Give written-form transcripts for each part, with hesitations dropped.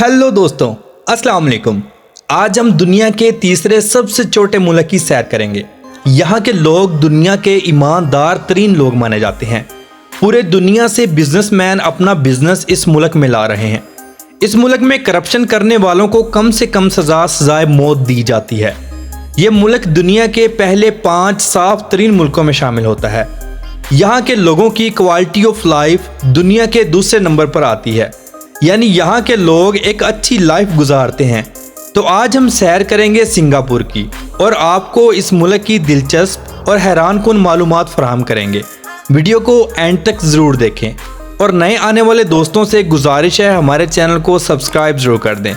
Hello दोस्तों, अस्सलाम वालेकुम। आज हम दुनिया के तीसरे सबसे छोटे मुल्क की सैर करेंगे। यहाँ के लोग दुनिया के ईमानदार तरीन लोग माने जाते हैं। पूरे दुनिया से बिजनेसमैन अपना बिजनेस इस मुल्क में ला रहे हैं। इस मुल्क में करप्शन करने वालों को कम से कम सजाए मौत दी जाती है। ये मुल्क दुनिया के पहले 5 साफ तरीन मुल्कों में शामिल होता है। यहाँ के लोगों की क्वालिटी ऑफ लाइफ दुनिया के दूसरे नंबर पर आती है, यानी यहाँ के लोग एक अच्छी लाइफ गुजारते हैं। तो आज हम सैर करेंगे सिंगापुर की और आपको इस मुल्क की दिलचस्प और हैरानकुन मालूमात फराहम करेंगे। वीडियो को एंड तक ज़रूर देखें और नए आने वाले दोस्तों से गुजारिश है हमारे चैनल को सब्सक्राइब ज़रूर कर दें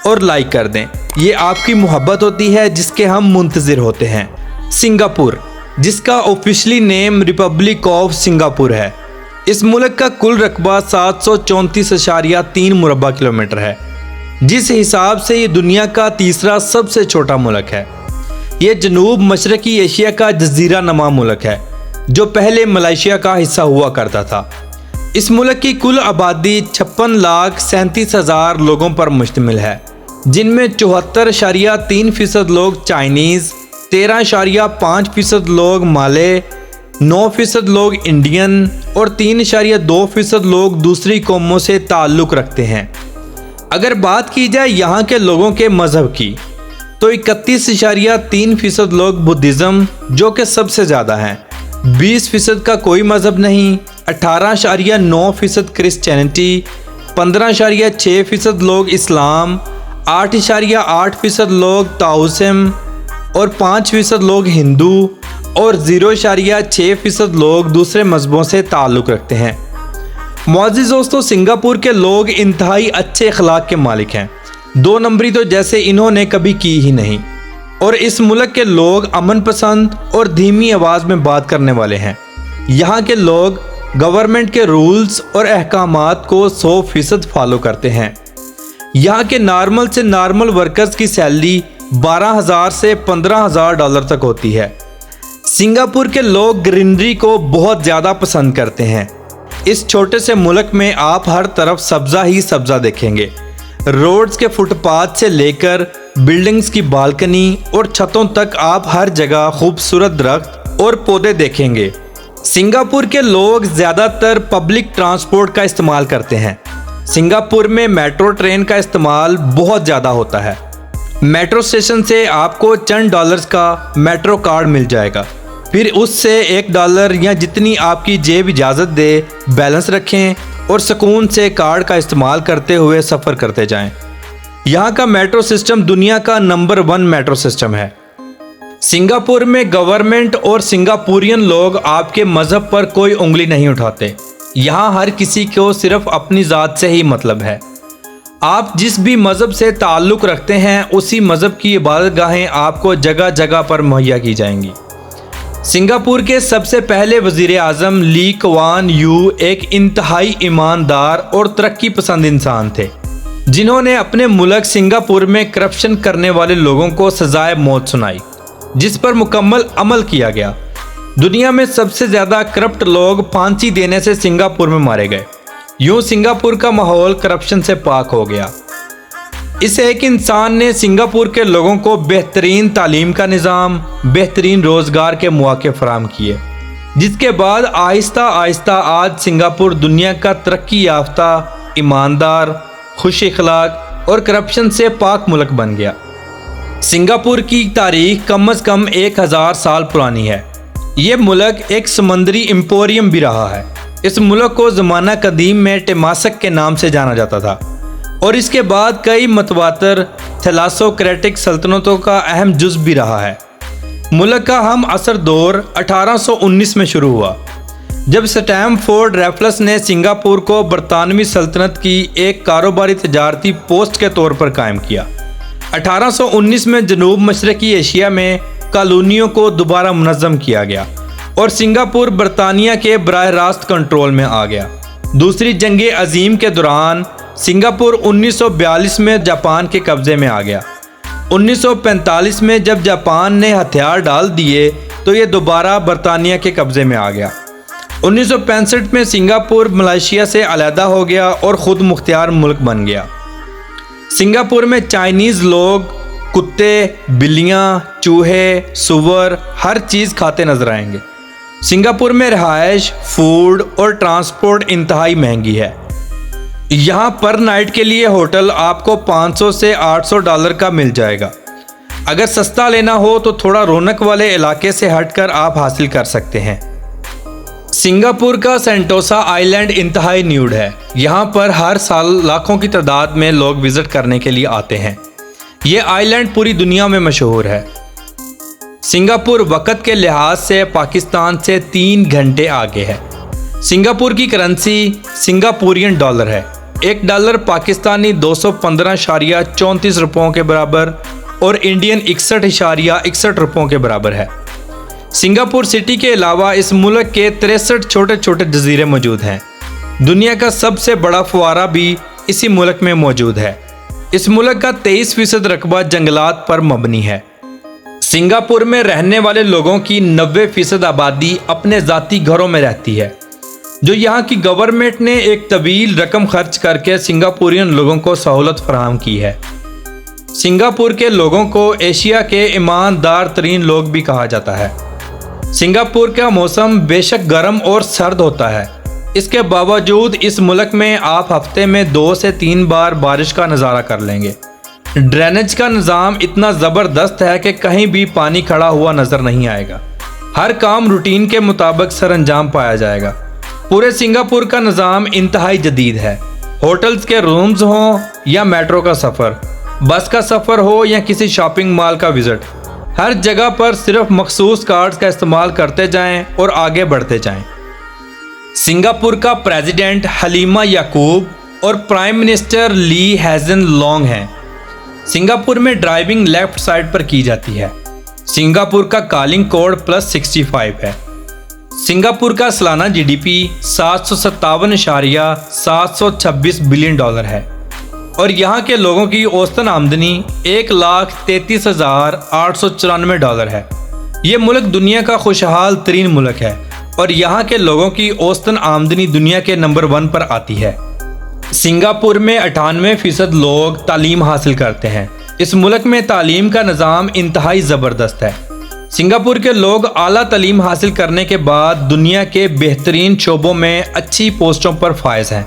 और लाइक कर दें। ये आपकी मोहब्बत होती है जिसके हम मुंतज़िर होते हैं। सिंगापुर, जिसका officially name Republic of Singapore है, इस मुल्क का कुल रकबा 734.3 मुरबा किलोमीटर है, जिस हिसाब से ये दुनिया का तीसरा सबसे छोटा मुल्क है। ये जनूब मशरकी एशिया का जजीरा नमा मुल्क है जो पहले मलेशिया का हिस्सा हुआ करता था। इस मुल्क की कुल आबादी 56,37,000 लोगों पर मुश्तमिल है, जिनमें 74.3% लोग चाइनीज़, 13.5% लोग माले, 9% लोग इंडियन और 3.2% लोग दूसरी कौमों से ताल्लुक़ रखते हैं। अगर बात की जाए यहाँ के लोगों के मज़हब की, तो 31.3% लोग बुद्धिज़्म, जो कि सबसे ज़्यादा हैं, 20% का कोई मज़हब नहीं, 18.9% क्रिश्चियनिटी, 15.6% लोग इस्लाम, 8.8% लोग ताओइज़्म और 5% लोग हिंदू और 0.6% लोग दूसरे मज़हबों से ताल्लुक़ रखते हैं। मुअज़्ज़िज़ दोस्तों, सिंगापुर के लोग इंतहाई अच्छे अखलाक के मालिक हैं। 2 नंबरी तो जैसे इन्होंने कभी की ही नहीं। और इस मुल्क के लोग अमन पसंद और धीमी आवाज़ में बात करने वाले हैं। यहाँ के लोग गवर्नमेंट के रूल्स और अहकामात को 100% फॉलो करते हैं। यहाँ के नॉर्मल से नॉर्मल वर्कर्स की सैलरी 12,000 से 15,000 डॉलर तक होती है। सिंगापुर के लोग ग्रीनरी को बहुत ज़्यादा पसंद करते हैं। इस छोटे से मुल्क में आप हर तरफ सब्ज़ा ही सब्ज़ा देखेंगे। रोड्स के फुटपाथ से लेकर बिल्डिंग्स की बालकनी और छतों तक आप हर जगह खूबसूरत दरख्त और पौधे देखेंगे। सिंगापुर के लोग ज़्यादातर पब्लिक ट्रांसपोर्ट का इस्तेमाल करते हैं। सिंगापुर में मेट्रो ट्रेन का इस्तेमाल बहुत ज़्यादा होता है। मेट्रो स्टेशन से आपको चंद डॉलर्स का मेट्रो कार्ड मिल जाएगा। फिर उससे $1 या जितनी आपकी जेब इजाज़त दे बैलेंस रखें और सुकून से कार्ड का इस्तेमाल करते हुए सफ़र करते जाएं। यहाँ का मेट्रो सिस्टम दुनिया का नंबर 1 मेट्रो सिस्टम है। सिंगापुर में गवर्नमेंट और सिंगापुरियन लोग आपके मज़हब पर कोई उंगली नहीं उठाते। यहाँ हर किसी को सिर्फ अपनी ज़ात से ही मतलब है। आप जिस भी मज़हब से ताल्लुक़ रखते हैं उसी मज़हब की इबादतगाहें आपको जगह जगह पर मुहैया की जाएंगी। सिंगापुर के सबसे पहले वज़ीर आज़म ली कुआन यू एक इंतहाई ईमानदार और तरक्की पसंद इंसान थे, जिन्होंने अपने मुल्क सिंगापुर में करप्शन करने वाले लोगों को सजाए मौत सुनाई, जिस पर मुकम्मल अमल किया गया। दुनिया में सबसे ज़्यादा करप्ट लोग फांसी देने से सिंगापुर में मारे गए। यूँ सिंगापुर का माहौल करप्शन से पाक हो गया। इस एक इंसान ने सिंगापुर के लोगों को बेहतरीन तालीम का निज़ाम, बेहतरीन रोज़गार के मौके फराहम किए, जिसके बाद आहिस्ता आहिस्ता आज सिंगापुर दुनिया का तरक्की याफ्ता, ईमानदार, खुश अखलाक और करप्शन से पाक मुल्क बन गया। सिंगापुर की तारीख कम अज़ कम 1000 साल पुरानी है। ये मुल्क एक समंदरी एम्पोरियम भी रहा है। इस मुल्क को ज़माना कदीम में टेमासक के नाम से जाना जाता था और इसके बाद कई मतवातर थैलासोक्रेटिक सल्तनतों का अहम जुज़ भी रहा है। मुल्क का हम असर दौर 1819 में शुरू हुआ, जब स्टैमफोर्ड रैफल्स ने सिंगापुर को बरतानवी सल्तनत की एक कारोबारी तजारती पोस्ट के तौर पर कायम किया। 1819 में जनूब मशरकी एशिया में कॉलोनियों को दोबारा मुनज़्ज़म किया गया और सिंगापुर बरतानिया के बराह रास्त कंट्रोल में आ गया। दूसरी जंग अजीम के दौरान सिंगापुर 1942 में जापान के कब्ज़े में आ गया। 1945 में जब जापान ने हथियार डाल दिए तो ये दोबारा बरतानिया के कब्ज़े में आ गया। 1965 में सिंगापुर मलेशिया से अलहदा हो गया और ख़ुद मुख्तियार मुल्क बन गया। सिंगापुर में चाइनीज लोग कुत्ते, बिल्लियां, चूहे, सुअर हर चीज़ खाते नजर आएंगे। सिंगापुर में रिहाइश, फूड और ट्रांसपोर्ट इंतहाई महंगी है। यहाँ पर नाइट के लिए होटल आपको 500 से 800 डॉलर का मिल जाएगा। अगर सस्ता लेना हो तो थोड़ा रौनक वाले इलाके से हटकर आप हासिल कर सकते हैं। सिंगापुर का सेंटोसा आइलैंड इंतहाई न्यूड है। यहाँ पर हर साल लाखों की तादाद में लोग विजिट करने के लिए आते हैं। ये आइलैंड पूरी दुनिया में मशहूर है। सिंगापुर वक़्त के लिहाज से पाकिस्तान से 3 घंटे आगे है। सिंगापुर की करेंसी सिंगापुरियन डॉलर है। $1 पाकिस्तानी 215.34 रुपयों के बराबर और इंडियन 61.61 रुपयों के बराबर है। सिंगापुर सिटी के अलावा इस मुल्क के 63 छोटे छोटे जजीरे मौजूद हैं। दुनिया का सबसे बड़ा फुवारा भी इसी मुल्क में मौजूद है। इस मुल्क का 23% रकबा जंगलात पर मबनी है। सिंगापुर में रहने वाले लोगों की 90% आबादी अपने ज़ाती घरों में रहती है, जो यहाँ की गवर्नमेंट ने एक तवील रकम खर्च करके सिंगापुरियन लोगों को सहूलत फराहम की है। सिंगापुर के लोगों को एशिया के ईमानदार तरीन लोग भी कहा जाता है। सिंगापुर का मौसम बेशक गर्म और सर्द होता है, इसके बावजूद इस मुल्क में आप हफ्ते में 2 से 3 बार बारिश का नज़ारा कर लेंगे। ड्रेनेज का निज़ाम इतना ज़बरदस्त है कि कहीं भी पानी खड़ा हुआ नज़र नहीं आएगा। हर काम रूटीन के मुताबिक सरअंजाम पाया जाएगा। पूरे सिंगापुर का निज़ाम इंतहाई जदीद है। होटल्स के रूम्स हों या मेट्रो का सफ़र, बस का सफ़र हो या किसी शॉपिंग मॉल का विज़िट, हर जगह पर सिर्फ मखसूस कार्ड्स का इस्तेमाल करते जाएं और आगे बढ़ते जाएं। सिंगापुर का प्रेसिडेंट हलीमा याकूब और प्राइम मिनिस्टर ली हेजन लॉन्ग हैं। सिंगापुर में ड्राइविंग लेफ्ट साइड पर की जाती है। सिंगापुर का कॉलिंग कोड +65 है। सिंगापुर का सालाना GDP 757.726 बिलियन डॉलर है और यहाँ के लोगों की औसतन आमदनी $1,33,894 है। ये मुल्क दुनिया का खुशहाल तरीन मुल्क है और यहाँ के लोगों की औसतन आमदनी दुनिया के नंबर 1 पर आती है। सिंगापुर में 98% लोग तालीम हासिल करते हैं। इस मुल्क में तालीम का निज़ाम इंतहाई ज़बरदस्त है। सिंगापुर के लोग आला तालीम हासिल करने के बाद दुनिया के बेहतरीन शोबों में अच्छी पोस्टों पर फायज हैं।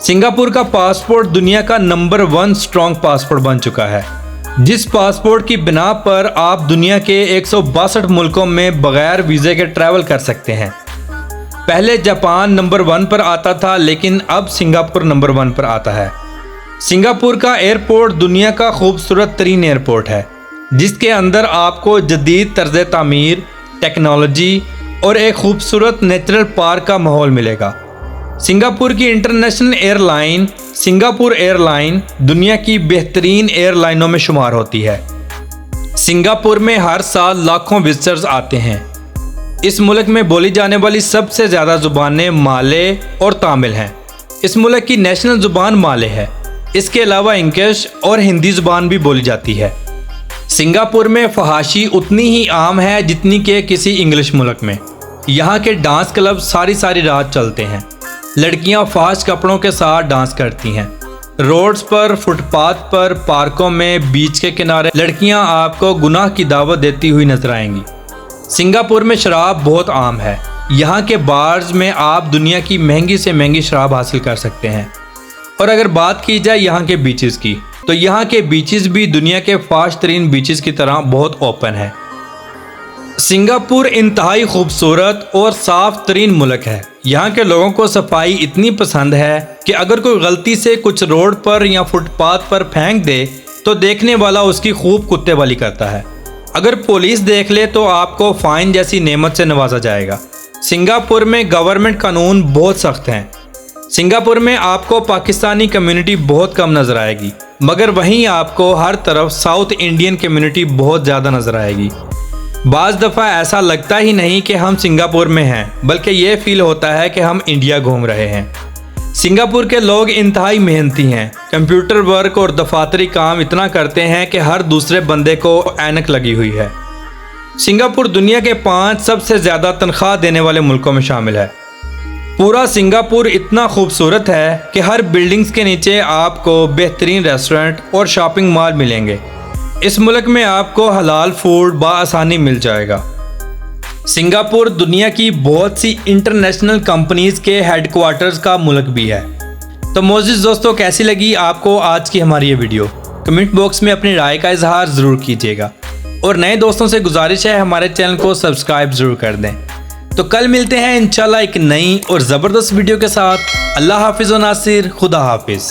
सिंगापुर का पासपोर्ट दुनिया का नंबर 1 स्ट्रॉन्ग पासपोर्ट बन चुका है, जिस पासपोर्ट की बिना पर आप दुनिया के 162 मुल्कों में बगैर वीज़े के ट्रैवल कर सकते हैं। पहले जापान नंबर 1 पर आता था, लेकिन अब सिंगापुर नंबर 1 पर आता है। सिंगापुर का एयरपोर्ट दुनिया का खूबसूरत तरीन एयरपोर्ट है, जिसके अंदर आपको जदीद तर्ज तामीर, टेक्नोलॉजी और एक खूबसूरत नेचुरल पार्क का माहौल मिलेगा। सिंगापुर की इंटरनेशनल एयरलाइन सिंगापुर एयरलाइन दुनिया की बेहतरीन एयरलाइनों में शुमार होती है। सिंगापुर में हर साल लाखों विजिटर्स आते हैं। इस मुल्क में बोली जाने वाली सबसे ज़्यादा ज़ुबानें माले और तामिल हैं। इस मुल्क की नेशनल ज़ुबान माले है। इसके अलावा इंग्लिश और हिंदी ज़ुबान भी बोली जाती है। सिंगापुर में फहाशी उतनी ही आम है जितनी कि किसी इंग्लिश मुल्क में। यहाँ के डांस क्लब सारी रात चलते हैं। लड़कियाँ फास्ट कपड़ों के साथ डांस करती हैं। रोड्स पर, फुटपाथ पर, पार्कों में, बीच के किनारे लड़कियाँ आपको गुनाह की दावत देती हुई नजर आएंगी। सिंगापुर में शराब बहुत आम है। यहाँ के बार्स में आप दुनिया की महंगी से महंगी शराब हासिल कर सकते हैं। और अगर बात की जाए यहाँ के बीचेस की, तो यहाँ के बीचेस भी दुनिया के फास्ट तरीन बीचेस की तरह बहुत ओपन है। सिंगापुर इंतहाई खूबसूरत और साफ तरीन मुल्क है। यहाँ के लोगों को सफाई इतनी पसंद है कि अगर कोई गलती से कुछ रोड पर या फुटपाथ पर फेंक दे तो देखने वाला उसकी खूब कुत्ते वाली करता है। अगर पुलिस देख ले तो आपको फाइन जैसी नेमत से नवाजा जाएगा। सिंगापुर में गवर्नमेंट कानून बहुत सख्त हैं। सिंगापुर में आपको पाकिस्तानी कम्युनिटी बहुत कम नज़र आएगी, मगर वहीं आपको हर तरफ साउथ इंडियन कम्युनिटी बहुत ज़्यादा नज़र आएगी। बाज़ दफ़ा ऐसा लगता ही नहीं कि हम सिंगापुर में हैं, बल्कि ये फील होता है कि हम इंडिया घूम रहे हैं। सिंगापुर के लोग इंतहाई मेहनती हैं। कंप्यूटर वर्क और दफातरी काम इतना करते हैं कि हर दूसरे बंदे को ऐनक लगी हुई है। सिंगापुर दुनिया के 5 सबसे ज़्यादा तनख्वाह देने वाले मुल्कों में शामिल है। پورا سنگاپور اتنا خوبصورت ہے کہ ہر بلڈنگز کے نیچے آپ کو بہترین ریسٹورنٹ اور شاپنگ مال ملیں گے۔ اس ملک میں آپ کو حلال فوڈ بآسانی مل جائے گا۔ سنگاپور دنیا کی بہت سی انٹرنیشنل کمپنیز کے ہیڈ کوارٹرز کا ملک بھی ہے۔ تو معزز دوستو، کیسی لگی آپ کو آج کی ہماری یہ ویڈیو؟ کمنٹ باکس میں اپنی رائے کا اظہار ضرور کیجیے گا، اور نئے دوستوں سے گزارش ہے ہمارے چینل کو سبسکرائب ضرور کر دیں۔ تو کل ملتے ہیں انشاءاللہ ایک نئی اور زبردست ویڈیو کے ساتھ۔ اللہ حافظ و ناصر، خدا حافظ۔